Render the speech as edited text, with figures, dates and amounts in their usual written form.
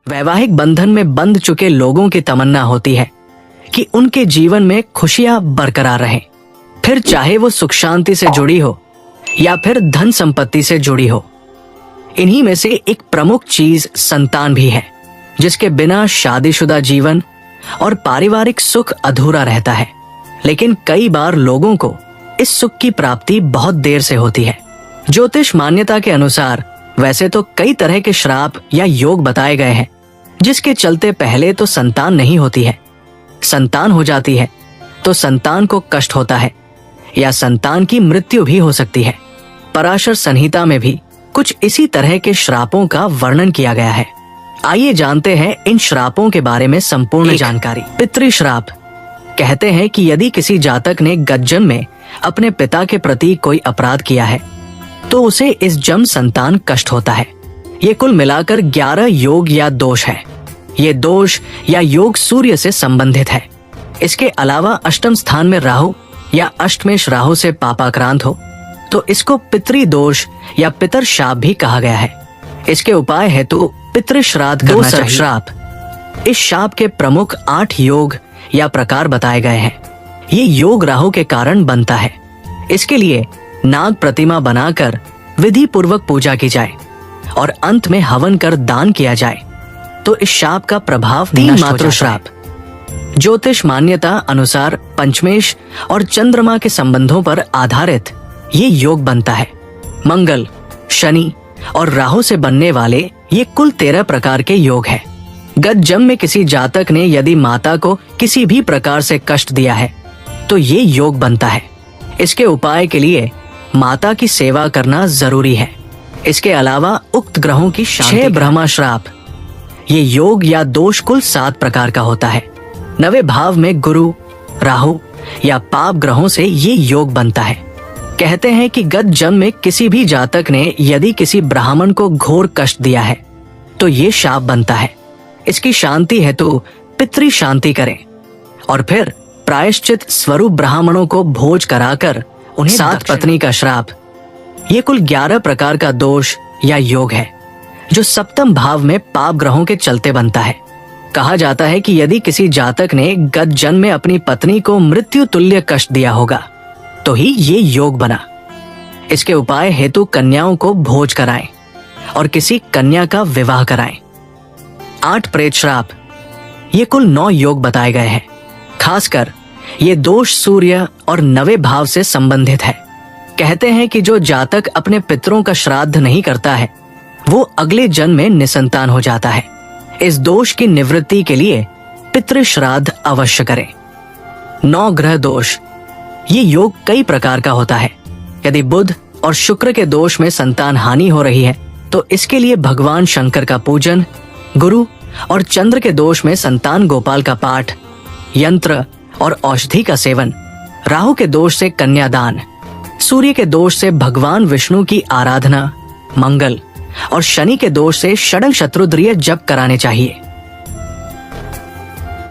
वैवाहिक बंधन में बंध चुके लोगों की तमन्ना होती है कि उनके जीवन में खुशियां बरकरार रहें, फिर चाहे वो सुख शांति से जुड़ी हो या फिर धन संपत्ति से जुड़ी हो। इन्हीं में से एक प्रमुख चीज संतान भी है, जिसके बिना शादीशुदा जीवन और पारिवारिक सुख अधूरा रहता है। लेकिन कई बार लोगों को इस सुख की प्राप्ति बहुत देर से होती है। ज्योतिष मान्यता के अनुसार वैसे तो कई तरह के श्राप या योग बताए गए हैं, जिसके चलते पहले तो संतान नहीं होती है, संतान हो जाती है तो संतान को कष्ट होता है या संतान की मृत्यु भी हो सकती है। पराशर संहिता में भी कुछ इसी तरह के श्रापों का वर्णन किया गया है। आइए जानते हैं इन श्रापों के बारे में संपूर्ण जानकारी। पितृश्राप कहते हैं कि यदि किसी जातक ने गत जन्म में अपने पिता के प्रति कोई अपराध किया है तो उसे इस जन्म संतान कष्ट होता है। ये कुल मिलाकर 11 योग या दोष है। ये दोष या योग सूर्य से संबंधित है। इसके अलावा अष्टम स्थान में राहु या अष्टमेश राहु से पापाक्रांत हो तो इसको पितृ दोष या पितर शाप भी कहा गया है। इसके उपाय हेतु पितृ श्राद्ध करना चाहिए। श्राप, इस शाप के प्रमुख 8 योग या प्रकार बताए गए हैं। ये योग राहु के कारण बनता है। इसके लिए नाग प्रतिमा बनाकर विधि पूर्वक पूजा की जाए और अंत में हवन कर दान किया जाए तो इस शाप का प्रभाव 3 मातृश्राप। ज्योतिष मान्यता अनुसार पंचमेश और चंद्रमा के संबंधों पर आधारित ये योग बनता है। मंगल, शनि और राहु से बनने वाले ये कुल 13 प्रकार के योग है। गत जन्म में किसी जातक ने यदि माता को किसी भी प्रकार से कष्ट दिया है तो ये योग बनता है। इसके उपाय के लिए माता की सेवा करना जरूरी है। इसके अलावा उक्त ग्रहों की शांति। 6 ब्रह्माश्राप, ये योग या दोष कुल 7 प्रकार का होता है। 9वें भाव में गुरु, राहु या पाप ग्रहों से ये योग बनता है। कहते हैं कि गत जन्म में किसी भी जातक ने यदि किसी ब्राह्मण को घोर कष्ट दिया है तो ये शाप बनता है। इसकी शांति हेतु पितृ शांति करें और फिर प्रायश्चित स्वरूप ब्राह्मणों को भोज कराकर उन्हें 7 पत्नी का श्राप। ये कुल 11 प्रकार का दोष या योग है जो सप्तम भाव में पाप ग्रहों के चलते बनता है। कहा जाता है कि यदि किसी जातक ने गत जन्म में अपनी पत्नी को मृत्यु तुल्य कष्ट दिया होगा तो ही ये योग बना। इसके उपाय हेतु कन्याओं को भोज कराएं और किसी कन्या का विवाह कराएं। 8 प्रेत श्राप, ये कुल 9 योग बताए गए हैं। खासकर ये दोष सूर्य और 9वें भाव से संबंधित है। कहते हैं कि जो जातक अपने पितरों का श्राद्ध नहीं करता है वो अगले जन्म में निसंतान हो जाता है। इस दोष की निवृत्ति के लिए पितृ श्राद्ध अवश्य करें। 9 ग्रह दोष, ये योग कई प्रकार का होता है। यदि बुध और शुक्र के दोष में संतान हानि हो रही है तो इसके लिए भगवान शंकर का पूजन, गुरु और चंद्र के दोष में संतान गोपाल का पाठ, यंत्र और औषधि का सेवन, राहु के दोष से कन्यादान, सूर्य के दोष से भगवान विष्णु की आराधना, मंगल और शनि के दोष से षडंग शत्रुद्रिय जप कराने चाहिए।